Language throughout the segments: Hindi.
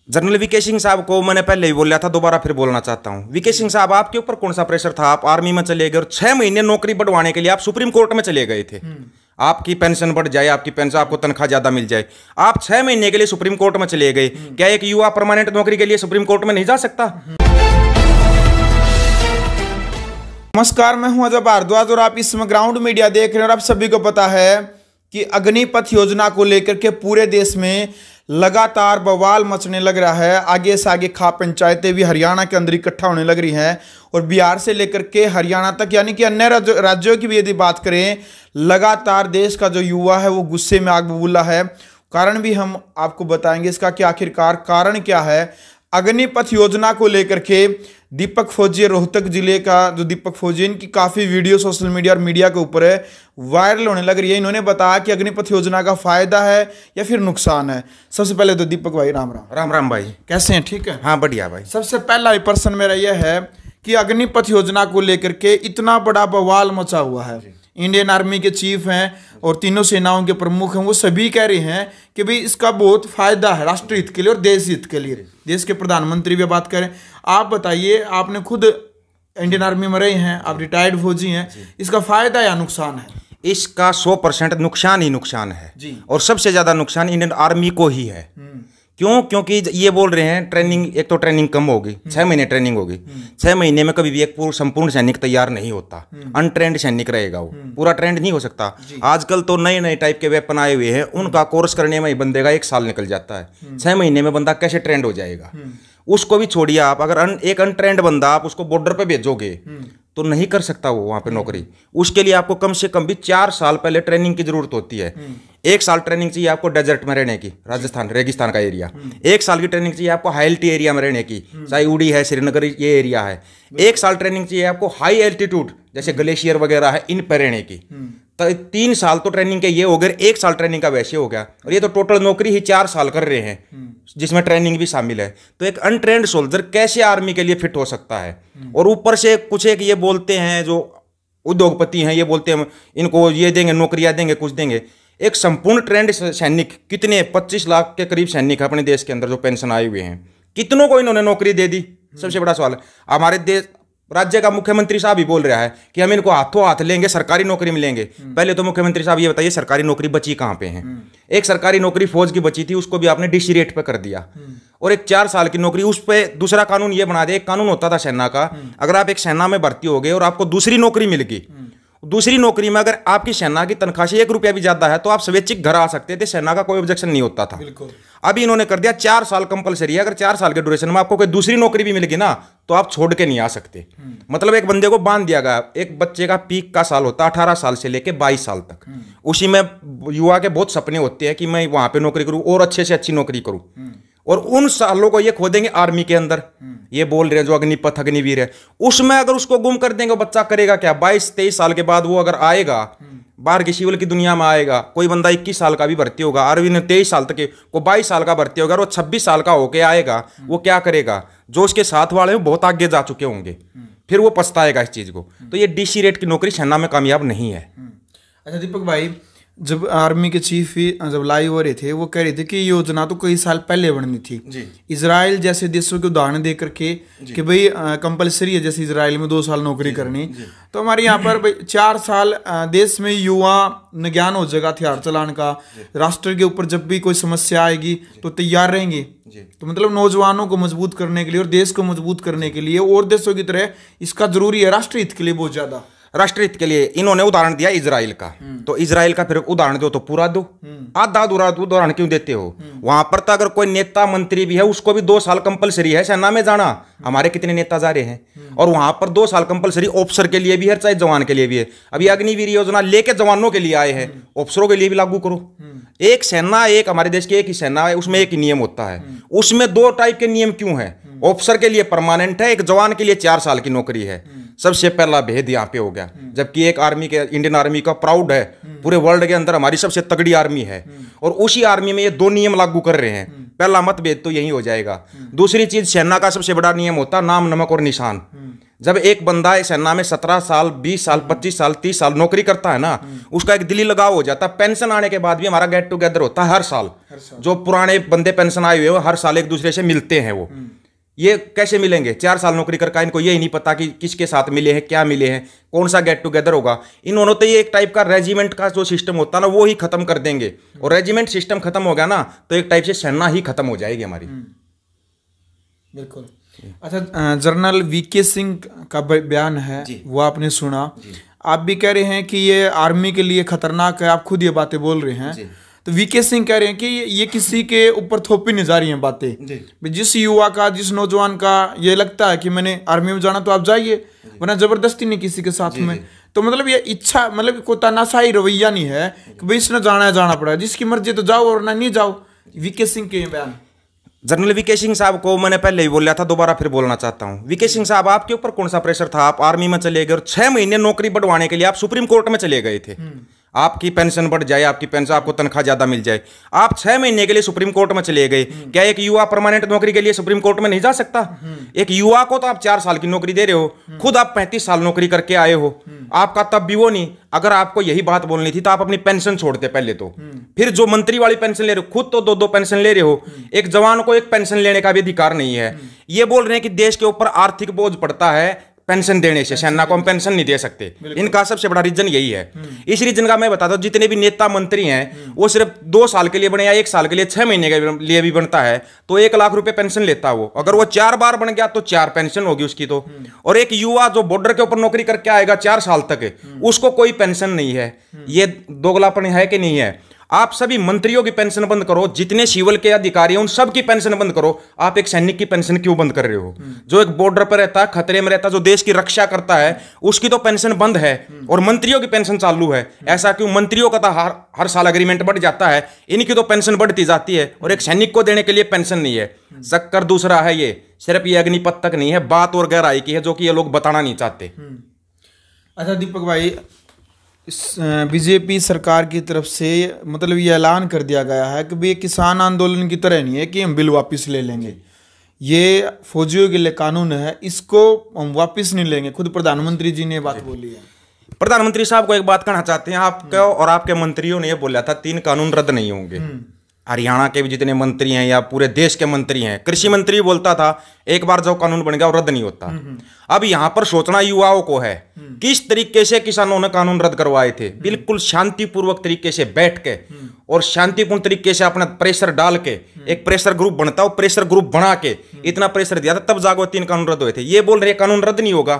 जनरल वीके सिंह साहब को मैंने पहले ही बोला था, दोबारा फिर बोलना चाहता हूं। वीके सिंह साहब, आपके ऊपर कौन सा प्रेशर था? आप आर्मी में चले गए और 6 महीने नौकरी बढ़वाने के लिए आप सुप्रीम कोर्ट में चले गए थे। आपकी पेंशन बढ़ जाए, आपकी पेंशन, आपको तनख्वाह ज्यादा मिल जाए, आप 6 महीने के लिए सुप्रीम कोर्ट में चले गए। क्या एक युवा परमानेंट नौकरी के लिए सुप्रीम कोर्ट में नहीं जा सकता? नमस्कार, मैं हूं अजय भारद्वाज और आप इस समय ग्राउंड मीडिया देख रहे हैं। और आप सभी को पता है कि अग्निपथ योजना को लेकर के पूरे देश में लगातार बवाल मचने लग रहा है। आगे से आगे खाप पंचायतें भी हरियाणा के अंदर इकट्ठा होने लग रही हैं और बिहार से लेकर के हरियाणा तक, यानी कि अन्य राज्यों की भी यदि बात करें, लगातार देश का जो युवा है वो गुस्से में आग बबूला है। कारण भी हम आपको बताएंगे इसका कि आखिरकार कारण क्या है। अग्निपथ योजना को लेकर के दीपक फौजी, रोहतक जिले का जो दीपक फौजी, इनकी काफ़ी वीडियो सोशल मीडिया और मीडिया के ऊपर वायरल होने लग रही है। इन्होंने बताया कि अग्निपथ योजना का फायदा है या फिर नुकसान है। सबसे पहले तो दीपक भाई राम राम। राम राम भाई, कैसे हैं? ठीक है, हाँ बढ़िया भाई। सबसे पहला प्रश्न मेरा यह है कि अग्निपथ योजना को लेकर के इतना बड़ा बवाल मचा हुआ है। इंडियन आर्मी के चीफ हैं और तीनों सेनाओं के प्रमुख हैं, वो सभी कह रहे हैं कि भाई इसका बहुत फायदा है राष्ट्र हित के लिए और देश हित के लिए। देश के प्रधानमंत्री भी बात करें। आप बताइए, आपने खुद इंडियन आर्मी में रहे हैं, आप रिटायर्ड फौजी हैं, इसका फायदा या नुकसान है? इसका 100% नुकसान ही नुकसान है जी। और सबसे ज्यादा नुकसान इंडियन आर्मी को ही है। क्यों? क्योंकि ये बोल रहे हैं ट्रेनिंग, एक तो ट्रेनिंग कम होगी, 6 महीने ट्रेनिंग होगी। 6 महीने में कभी भी एक संपूर्ण सैनिक तैयार नहीं होता, अनट्रेंड सैनिक रहेगा वो, पूरा ट्रेंड नहीं हो सकता। आजकल तो नए नए टाइप के वेपन आए हुए हैं, उनका कोर्स करने में ही बंदे का 1 साल निकल जाता है। 6 महीने में बंदा कैसे ट्रेंड हो जाएगा? उसको भी छोड़िए आप, अगर एक अनट्रेंड बंदा आप उसको बॉर्डर पे भेजोगे तो नहीं कर सकता वो वहां पे नौकरी। उसके लिए आपको कम से कम भी 4 साल पहले ट्रेनिंग की जरूरत होती है। 1 साल ट्रेनिंग चाहिए आपको डेजर्ट में रहने की, राजस्थान रेगिस्तान का एरिया। 1 साल की ट्रेनिंग चाहिए आपको हाई एल्टी एरिया में रहने की, चाहे उड़ी है, श्रीनगर ये एरिया है। 1 साल ट्रेनिंग चाहिए आपको हाई एल्टीट्यूड जैसे ग्लेशियर वगैरह है, इन पर रहने की। तो 3 साल तो ट्रेनिंग के ये हो गए, 1 साल ट्रेनिंग का वैसे हो गया, और ये तो टोटल नौकरी ही 4 साल कर रहे हैं जिसमें ट्रेनिंग भी शामिल है। तो एक अनट्रेंड सोल्जर कैसे आर्मी के लिए फिट हो सकता है? और ऊपर से कुछ एक ये बोलते हैं जो उद्योगपति हैं, ये बोलते हैं इनको ये देंगे, नौकरियां देंगे, कुछ देंगे। एक संपूर्ण ट्रेंड सैनिक कितने 25 लाख के करीब सैनिक अपने देश के अंदर जो पेंशन आए हुए हैं, कितनों को इन्होंने नौकरी दे दी? सबसे बड़ा सवाल है। हमारे देश राज्य का मुख्यमंत्री साहब ही बोल रहा है कि हम इनको हाथों हाथ लेंगे, सरकारी नौकरी मिलेंगे। पहले तो मुख्यमंत्री साहब ये बताइए, सरकारी नौकरी बची कहां पे है? एक सरकारी नौकरी फौज की बची थी, उसको भी आपने डीसी रेट पे कर दिया। और एक 4 साल की नौकरी, उस पे दूसरा कानून ये बना दिया। एक कानून होता था सेना का, अगर आप एक सेना में भर्ती हो गए और आपको दूसरी नौकरी मिल गई, दूसरी नौकरी में अगर आपकी सेना की तनख्वाह से 1 रुपया भी ज्यादा है तो आप स्वैच्छिक घर आ सकते थे, सेना का कोई ऑब्जेक्शन नहीं होता था। अभी इन्होंने कर दिया 4 साल कंपलसरी है। अगर 4 साल के ड्यूरेशन में आपको कोई दूसरी नौकरी भी मिल गई ना तो आप छोड़ के नहीं आ सकते। मतलब एक बंदे को बांध दिया गया। एक बच्चे का पीक का साल होता है 18 साल से लेके 22 साल तक। उसी में युवा के बहुत सपने होते हैं कि मैं वहां पे नौकरी करूं और अच्छे से अच्छी नौकरी करूं, और उन सालों को ये खो देंगे आर्मी के अंदर। ये बोल रहे हैं जो अग्निपथ अग्निवीर है, उसमें अगर उसको गुम कर देंगे, बच्चा करेगा क्या? 22-23 साल के बाद वो अगर आएगा बाहर की सिविल की दुनिया में आएगा, कोई बंदा 21 साल का भी भर्ती होगा, आर्मी ने 23 साल तक को 22 साल का भर्ती होगा, और वो 26 साल का होके आएगा, वो क्या करेगा? जो उसके साथ वाले हैं बहुत आगे जा चुके होंगे, फिर वो पछताएगा इस चीज को। तो ये डीसी रेट की नौकरी सेना में कामयाब नहीं है। अच्छा दीपक भाई, जब आर्मी के चीफ ही जब लाइव हो रहे थे, वो कह रहे थे कि ये योजना तो कई साल पहले बननी थी जी। इजराइल जैसे देशों के उदाहरण दे करके कि भाई कंपलसरी है, जैसे इजराइल में 2 साल नौकरी करनी, तो हमारे यहाँ पर भाई 4 साल देश में युवा न ज्ञान हो जाएगा हथियार चलाने का। राष्ट्र के ऊपर जब भी कोई समस्या आएगी तो तैयार रहेंगे। तो मतलब नौजवानों को मजबूत करने के लिए और देश को मजबूत करने के लिए और देशों की तरह इसका जरूरी है, राष्ट्र हित के लिए बहुत ज्यादा। राष्ट्रहित के लिए इन्होंने उदाहरण दिया इजराइल का, तो इजराइल का फिर उदाहरण दो तो पूरा दो, आधा अधूरा उदाहरण क्यों देते हो? वहां पर तो अगर कोई नेता मंत्री भी है उसको भी 2 साल कंपलसरी है सेना में जाना। हमारे कितने नेता जा रहे हैं, और वहां पर 2 साल कंपलसरी ऑफिसर के लिए भी है, चाहे जवान के लिए भी है। अभी अग्निवीर योजना लेके जवानों के लिए आए हैं, ऑफिसरों के लिए भी लागू करो। एक सेना, एक हमारे देश की एक ही सेना है, उसमें एक ही नियम होता है। उसमें 2 टाइप के नियम क्यों है? ऑफिसर के लिए परमानेंट है, एक जवान के लिए 4 साल की नौकरी है। सबसे पहला भेद यहाँ पे हो गया। जबकि एक आर्मी के, इंडियन आर्मी का प्राउड है, पूरे वर्ल्ड के अंदर हमारी सबसे तगड़ी आर्मी है, और उसी आर्मी में ये 2 नियम लागू कर रहे हैं। पहला मतभेद तो यही हो जाएगा। दूसरी चीज, सेना का सबसे बड़ा नियम होता नाम, नमक और निशान। जब एक बंदा इस सेना में 17 साल 20 साल 25 साल 30 साल नौकरी करता है ना, उसका एक दिली लगाव हो जाता है। पेंशन आने के बाद भी हमारा गेट टुगेदर होता है हर साल। जो पुराने बंदे पेंशन आए हुए हो हर साल एक दूसरे से मिलते हैं। वो ये कैसे मिलेंगे? 4 साल नौकरी करके इनको ये ही नहीं पता कि किसके साथ मिले हैं, क्या मिले हैं, कौन सा गेट टुगेदर होगा। इन्होंने तो ये एक टाइप का रेजिमेंट का जो सिस्टम होता है ना वो ही खत्म कर देंगे। और रेजिमेंट सिस्टम खत्म हो गया ना तो एक टाइप से सेना ही खत्म हो जाएगी हमारी। बिल्कुल। अच्छा, जनरल वीके सिंह का बयान है वो आपने सुना। आप भी कह रहे हैं कि ये आर्मी के लिए खतरनाक है, आप खुद ये बातें बोल रहे हैं। तो वीके सिंह कह रहे हैं कि ये किसी के ऊपर थोपी नहीं जा रही हैं बातें। जिस युवा का, जिस नौजवान का ये लगता है कि मैंने आर्मी में जाना तो आप जाइए, वरना जबरदस्ती नहीं किसी के साथ में। तो मतलब ये इच्छा, मतलब कोई तानाशाही रवैया नहीं है कि भाई इसने जाना है जाना पड़ा, जिसकी मर्जी तो जाओ और ना नहीं जाओ। वीके सिंह के बयान। जनरल वीके सिंह साहब को मैंने पहले ही बोला था, दोबारा फिर बोलना चाहता हूं। वीके सिंह साहब, आपके ऊपर कौन सा प्रेशर था? आप आर्मी में चले गए और 6 महीने नौकरी बढ़वाने के लिए आप सुप्रीम कोर्ट में चले गए थे। आपकी पेंशन बढ़ जाए, आपकी पेंशन, आपको तनख्वाह ज्यादा मिल जाए। आप 6 महीने के लिए सुप्रीम कोर्ट में चले गए। क्या एक युवा परमानेंट नौकरी के लिए सुप्रीम कोर्ट में नहीं जा सकता? एक युवा को तो आप 4 साल की नौकरी दे रहे हो, खुद आप 35 साल नौकरी करके आए हो, आपका तब भी वो नहीं। अगर आपको यही बात बोलनी थी तो आप अपनी पेंशन छोड़ते पहले तो। फिर जो मंत्री वाली पेंशन ले रहे हो, खुद तो 2-2 पेंशन ले रहे हो। एक जवान को एक पेंशन लेने का भी अधिकार नहीं है। ये बोल रहे हैं कि देश के ऊपर आर्थिक बोझ पड़ता है पेंशन देने से, सेना को हम पेंशन नहीं दे सकते। इनका सबसे बड़ा रीजन यही है। इस रीजन का मैं बताता हूं, जितने भी नेता मंत्री हैं वो सिर्फ 2 साल के लिए बने या 1 साल के लिए, 6 महीने के लिए भी बनता है तो 1 लाख रुपए पेंशन लेता है वो। अगर वो 4 बार बन गया तो 4 पेंशन होगी उसकी तो। और एक युवा जो बॉर्डर के ऊपर नौकरी करके आएगा 4 साल तक, उसको कोई पेंशन नहीं है। ये दोगलापन है कि नहीं है? आप सभी मंत्रियों की पेंशन बंद करो, जितने सिविल के अधिकारी हैं उन सब की पेंशन बंद करो। आप एक सैनिक की पेंशन क्यों बंद कर रहे हो? जो एक बॉर्डर पर रहता है, खतरे में रहता है, जो देश की रक्षा करता है, उसकी तो पेंशन बंद है और मंत्रियों की पेंशन चालू है। ऐसा क्यों? मंत्रियों का तो हर साल एग्रीमेंट बढ़ जाता है, इनकी तो पेंशन बढ़ती जाती है और एक सैनिक को देने के लिए पेंशन नहीं है। चक्कर दूसरा है, ये सिर्फ ये अग्निपथ तक नहीं है, बात और गहराई की है जो कि ये लोग बताना नहीं चाहते। अच्छा दीपक भाई, इस बीजेपी सरकार की तरफ से मतलब ये ऐलान कर दिया गया है कि भाई किसान आंदोलन की तरह नहीं है कि हम बिल वापस ले लेंगे। ये फौजियों के लिए कानून है, इसको हम वापस नहीं लेंगे। खुद प्रधानमंत्री जी ने बात बोली है। प्रधानमंत्री साहब को एक बात कहना चाहते हैं, आपका और आपके मंत्रियों ने ये बोला था 3 कानून रद्द नहीं होंगे। हरियाणा के भी जितने मंत्री हैं या पूरे देश के मंत्री हैं, कृषि मंत्री बोलता था एक बार जो कानून बन गया वो रद्द नहीं होता। अब यहां पर सोचना युवाओं को है, किस तरीके से किसानों ने कानून रद्द करवाए थे। बिल्कुल शांतिपूर्वक तरीके से बैठ के और शांतिपूर्ण तरीके से अपना प्रेशर डाल के, एक प्रेशर ग्रुप बनता है, प्रेशर ग्रुप बना के इतना प्रेशर दिया था, तब जागो 3 कानून रद्द हुए थे। ये बोल रहे कानून रद्द नहीं होगा।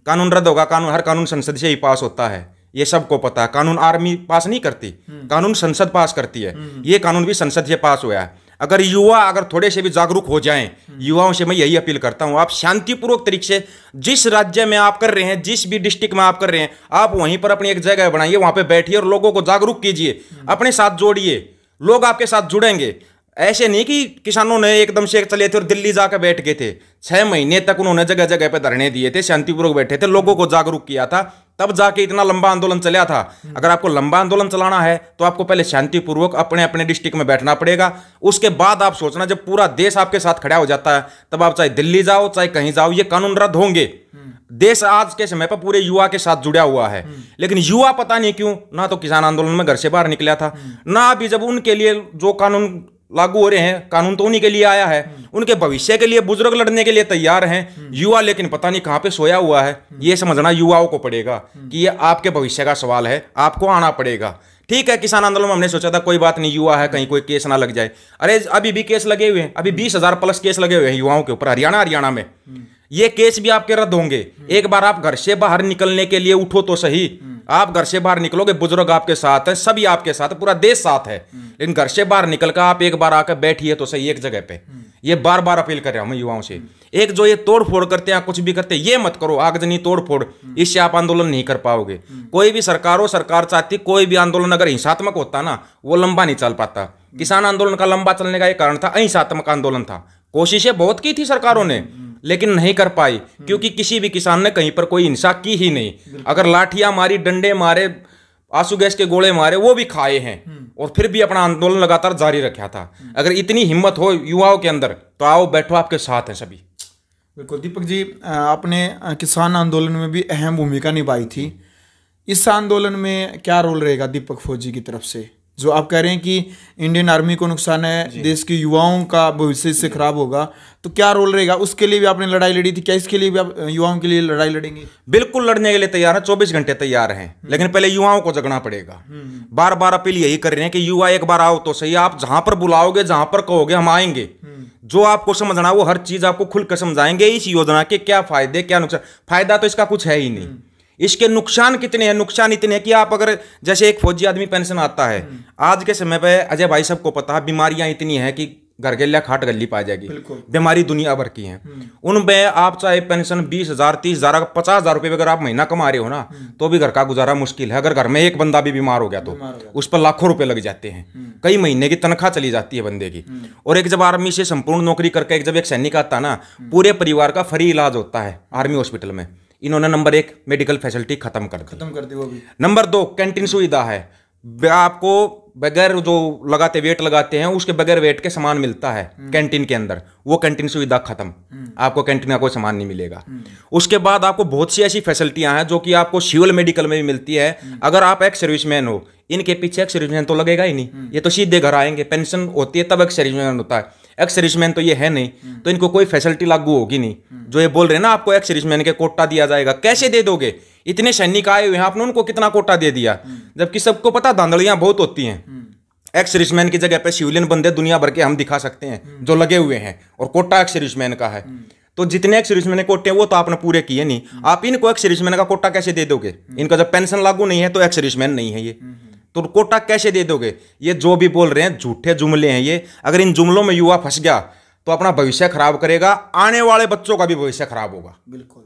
कानून रद्द होगा, कानून हर कानून संसद से ही पास होता है, ये सबको पता है। कानून आर्मी पास नहीं करती, कानून संसद पास करती है। ये कानून भी संसद से पास हुआ है। अगर युवा अगर थोड़े से भी जागरूक हो जाएं, युवाओं से मैं यही अपील करता हूं, आप शांतिपूर्वक तरीके से जिस राज्य में आप कर रहे हैं, जिस भी डिस्ट्रिक्ट में आप कर रहे हैं, आप वहीं पर अपनी एक जगह बनाइए, वहां पे बैठिए और लोगों को जागरूक कीजिए, अपने साथ जोड़िए, लोग आपके साथ जुड़ेंगे। ऐसे नहीं कि किसानों ने एकदम से चले थे और दिल्ली जाकर बैठ गए थे। 6 महीने तक उन्होंने जगह जगह पे धरने दिए थे, शांतिपूर्वक बैठे थे, लोगों को जागरूक किया था, तब जाके इतना लंबा आंदोलन चला था। अगर आपको लंबा आंदोलन चलाना है तो आपको पहले शांतिपूर्वक अपने अपने डिस्ट्रिक्ट में बैठना पड़ेगा। उसके बाद आप सोचना, जब पूरा देश आपके साथ खड़ा हो जाता है तब आप चाहे दिल्ली जाओ चाहे कहीं जाओ, ये कानून रद्द होंगे। देश आज के समय पर पूरे युवा के साथ जुड़ा हुआ है, लेकिन युवा पता नहीं क्यों ना तो किसान आंदोलन में घर से बाहर निकला था, ना अभी जब उनके लिए जो कानून लागू हो रहे हैं, कानून तो उन्हीं के लिए आया है, उनके भविष्य के लिए बुजुर्ग लड़ने के लिए तैयार हैं, युवा लेकिन पता नहीं कहां पे सोया हुआ है। ये समझना युवाओं को पड़ेगा कि ये आपके भविष्य का सवाल है, आपको आना पड़ेगा। ठीक है, किसान आंदोलन में हमने सोचा था कोई बात नहीं, युवा है, कहीं कोई केस ना लग जाए। अरे अभी भी केस लगे हुए हैं, अभी 20,000 प्लस केस लगे हुए हैं युवाओं के ऊपर हरियाणा में। ये केस भी आपके रद्द होंगे। एक बार आप घर से बाहर निकलने के लिए उठो तो सही। आप घर से बाहर निकलोगे, बुजुर्ग आपके साथ है, सभी आपके साथ है, पूरा देश साथ है, लेकिन घर से बाहर निकलकर आप एक बार आकर बैठिए तो सही एक जगह पे। ये बार बार अपील कर रहा हूं मैं युवाओं से। एक जो ये तोड़ फोड़ करते हैं, कुछ भी करते हैं, ये मत करो, आगजनी तोड़ फोड़, इससे आप आंदोलन नहीं कर पाओगे। कोई भी सरकार हो, सरकार चाहती कोई भी आंदोलन अगर हिंसात्मक होता ना, वो लंबा नहीं चल पाता। किसान आंदोलन का लंबा चलने का एक कारण था अहिंसात्मक आंदोलन था। कोशिशें बहुत की थी सरकारों ने, लेकिन नहीं कर पाई, क्योंकि किसी भी किसान ने कहीं पर कोई हिंसा की ही नहीं। अगर लाठियां मारी, डंडे मारे, आंसू गैस के गोले मारे, वो भी खाए हैं और फिर भी अपना आंदोलन लगातार जारी रखा था। अगर इतनी हिम्मत हो युवाओं के अंदर तो आओ बैठो, आपके साथ हैं सभी। बिल्कुल दीपक जी, आपने किसान आंदोलन में भी अहम भूमिका निभाई थी। इस आंदोलन में क्या रोल रहेगा दीपक फौजी की तरफ से? जो आप कह रहे हैं कि इंडियन आर्मी को नुकसान है, देश के युवाओं का भविष्य इससे खराब होगा, तो क्या रोल रहेगा? उसके लिए भी आपने लड़ाई लड़ी थी, क्या इसके लिए भी आप युवाओं के लिए लड़ाई लड़ेंगे? बिल्कुल लड़ने के लिए तैयार है, 24 घंटे तैयार हैं, लेकिन पहले युवाओं को जगना पड़ेगा। बार बार अपील यही कर रहे हैं कि युवा एक बार आओ तो सही, आप जहां पर बुलाओगे, जहां पर कहोगे, हम आएंगे। जो आपको समझना वो हर चीज आपको खुलकर समझाएंगे। इस योजना के क्या फायदे क्या नुकसान। फायदा तो इसका कुछ है ही नहीं, इसके नुकसान कितने हैं? नुकसान इतने हैं कि आप अगर जैसे एक फौजी आदमी पेंशन आता है, आज के समय पे अजय भाई सबको पता है बीमारियां इतनी हैं कि घर गलिया खाट गली पा जाएगी, बीमारी दुनिया भर की हैं। उनमें आप चाहे पेंशन 20,000 30,000 50,000 रुपए अगर आप महीना कमा रहे हो ना, तो भी घर का गुजारा मुश्किल है। अगर घर में एक बंदा भी बीमार हो गया तो उस पर लाखों रुपए लग जाते हैं, कई महीने की तनख्वाह चली जाती है बंदे की। और एक जब आर्मी से संपूर्ण नौकरी करके जब एक सैनिक आता ना, पूरे परिवार का फ्री इलाज होता है आर्मी हॉस्पिटल में। इन्होंने नंबर 1 मेडिकल फैसिलिटी खत्म कर दी वो भी। नंबर 2 कैंटीन सुविधा है, आपको बगैर जो लगाते वेट लगाते हैं उसके बगैर वेट के सामान मिलता है कैंटीन के अंदर, वो कैंटीन सुविधा खत्म, आपको कैंटीन का कोई सामान नहीं मिलेगा। उसके बाद आपको बहुत सी ऐसी फैसिलिटियां हैं जो कि आपको सिविल मेडिकल में भी मिलती है। अगर आप एक सर्विसमैन हो, इनके पीछे एक सर्विसमैन तो लगेगा ही नहीं, ये तो सीधे घर आएंगे, पेंशन होती है तब एक सर्विसमैन होता है, एक्स सर्विसमैन तो ये है नहीं, तो इनको कोई फैसिलिटी लागू होगी नहीं। जो ये बोल रहे हैं ना आपको एक्स सर्विसमैन के कोटा दिया जाएगा, कैसे दे दोगे? इतने सैनिक आए हुए हैं, आपने उनको कितना कोटा दे दिया? जबकि सबको पता धांधलियां बहुत होती हैं। एक्स सर्विसमैन की जगह पे सिविलियन बंदे दुनिया भर के हम दिखा सकते हैं जो लगे हुए हैं, और कोटा एक्स सर्विसमैन का है। तो जितने एक्स सर्विसमैन के कोटे वो तो आपने पूरे किए नहीं, आप इनको एक्स सर्विसमैन का कोटा कैसे दे दोगे? इनका जब पेंशन लागू नहीं है तो एक्स सर्विसमैन नहीं है ये, तो कोटा कैसे दे दोगे? ये जो भी बोल रहे हैं झूठे जुमले हैं ये। अगर इन जुमलों में युवा फंस गया तो अपना भविष्य खराब करेगा, आने वाले बच्चों का भी भविष्य खराब होगा। बिल्कुल।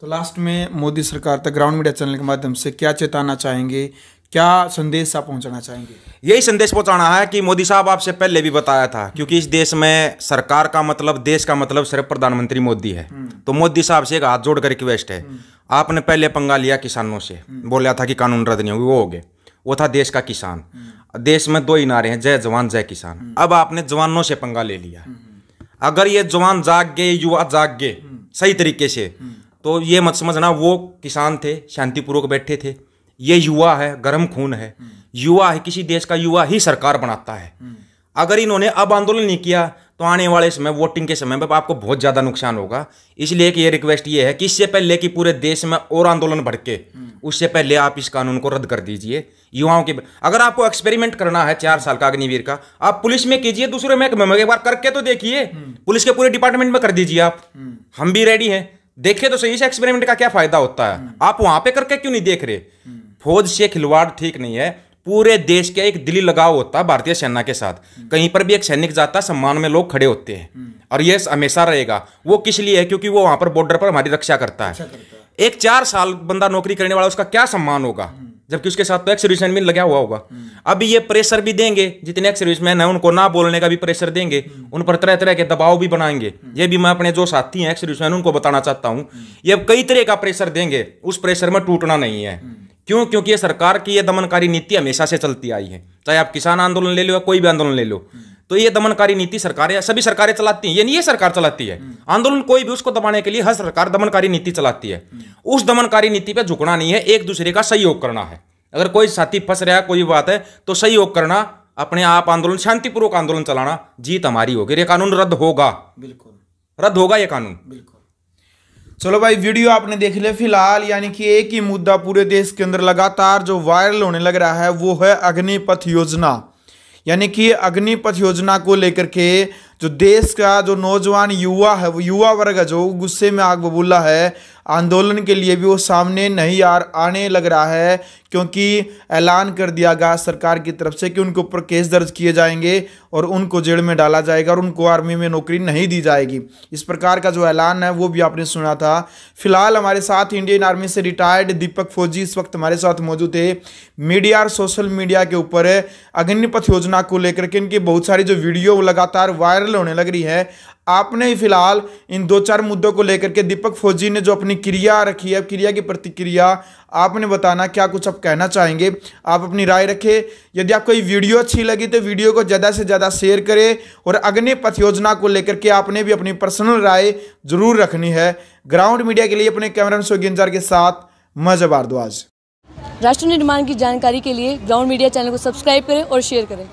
तो लास्ट में मोदी सरकार तक ग्राउंड मीडिया चैनल के माध्यम से क्या चेताना चाहेंगे, क्या संदेश आप पहुंचाना चाहेंगे? यही संदेश पहुंचाना है कि मोदी साहब आपसे पहले भी बताया था, क्योंकि इस देश में सरकार का मतलब, देश का मतलब सिर्फ प्रधानमंत्री मोदी है। तो मोदी साहब से एक हाथ जोड़कर रिक्वेस्ट है, आपने पहले पंगा लिया किसानों से, बोला था कि कानून रद्द नहीं होगी, वो हो गए, वो था देश का किसान। देश में 2 ही नारे हैं, जय जवान जय किसान। अब आपने जवानों से पंगा ले लिया। अगर ये जवान जाग गए, युवा जाग गए सही तरीके से, तो ये मत समझना वो किसान थे शांतिपूर्वक बैठे थे, ये युवा है, गर्म खून है, युवा है, किसी देश का युवा ही सरकार बनाता है। अगर इन्होंने अब आंदोलन नहीं किया तो आने वाले समय, वोटिंग के समय में आपको बहुत ज्यादा नुकसान होगा। इसलिए कि ये रिक्वेस्ट ये है कि इससे पहले कि पूरे देश में और आंदोलन भड़के, उससे पहले आप इस कानून को रद्द कर दीजिए। युवाओं के अगर आपको एक्सपेरिमेंट करना है 4 साल का अग्निवीर का, आप पुलिस में कीजिए, दूसरे महकमे में एक बार करके तो देखिए, पुलिस के पूरे डिपार्टमेंट में कर दीजिए आप, हम भी रेडी हैं। देखे तो सही से एक्सपेरिमेंट का क्या फायदा होता है, आप वहां पे करके क्यों नहीं देख रहे? फौज से खिलवाड़ ठीक नहीं है। पूरे देश के एक दिली लगाव होता है भारतीय सेना के साथ। कहीं पर भी एक सैनिक जाता है, सम्मान में लोग खड़े होते हैं, और ये हमेशा रहेगा। वो किस लिए है? क्योंकि वो वहां पर बॉर्डर पर हमारी रक्षा करता है। एक 4 साल बंदा नौकरी करने वाला, उसका क्या सम्मान होगा, जबकि उसके साथ तो एक्स सर्विसमैन भी लगा हुआ होगा। अभी ये प्रेशर भी देंगे, जितने एक्स सर्विसमैन है उनको ना बोलने का भी प्रेशर देंगे, उन पर तरह तरह के दबाव भी बनाएंगे। ये भी मैं अपने जो साथी हैं एक्स सर्विसमैन उनको बताना चाहता हूं, ये कई तरह का प्रेशर देंगे, उस प्रेशर में टूटना नहीं है। क्यों? क्योंकि ये सरकार की ये दमनकारी नीति हमेशा से चलती आई है। चाहे आप किसान आंदोलन ले लो या कोई भी आंदोलन ले लो, तो ये दमनकारी नीति सरकारें, सभी सरकारें चलाती हैं। ये नहीं ये सरकार चलाती है आंदोलन, कोई भी उसको दबाने के लिए हर सरकार दमनकारी नीति चलाती है। उस दमनकारी नीति पे झुकना नहीं है, एक दूसरे का सहयोग करना है। अगर कोई साथी फंस रहा है, कोई बात है, तो सहयोग करना, अपने आप आंदोलन, शांतिपूर्वक आंदोलन चलाना, जीत हमारी होगी। ये कानून रद्द होगा, बिल्कुल रद्द होगा ये कानून, बिल्कुल। चलो भाई, वीडियो आपने देख लिया। फिलहाल यानी कि एक ही मुद्दा पूरे देश के अंदर लगातार जो वायरल होने लग रहा है वो है अग्निपथ योजना। यानी कि अग्निपथ योजना को लेकर के जो देश का जो नौजवान युवा है, वो युवा वर्ग है जो गुस्से में आग बबूला है, आंदोलन के लिए भी वो सामने नहीं आने लग रहा है, क्योंकि ऐलान कर दिया गया सरकार की तरफ से कि उनके ऊपर केस दर्ज किए जाएंगे और उनको जेल में डाला जाएगा और उनको आर्मी में नौकरी नहीं दी जाएगी। इस प्रकार का जो ऐलान है वो भी आपने सुना था। फिलहाल हमारे साथ इंडियन आर्मी से रिटायर्ड दीपक फौजी इस वक्त हमारे साथ मौजूद थे। मीडिया और सोशल मीडिया के ऊपर अग्निपथ योजना को लेकर के इनकी बहुत सारी जो वीडियो लगातार वायरल होने लग रही है, आपने ही फिलहाल इन 2-4 मुद्दों को लेकर के दीपक फौजी ने जो अपनी क्रिया रखी है, क्रिया की प्रतिक्रिया आपने बताना, क्या कुछ आप कहना चाहेंगे, आप अपनी राय रखें। यदि आपको ये वीडियो अच्छी लगी तो वीडियो को ज़्यादा से ज़्यादा शेयर करें और अग्निपथ योजना को लेकर के आपने भी अपनी पर्सनल राय जरूर रखनी है। ग्राउंड मीडिया के लिए अपने कैमरामैन सोगिंजार के साथ मैं अजय भारद्वाज। राष्ट्र निर्माण की जानकारी के लिए ग्राउंड मीडिया चैनल को सब्सक्राइब करें और शेयर करें।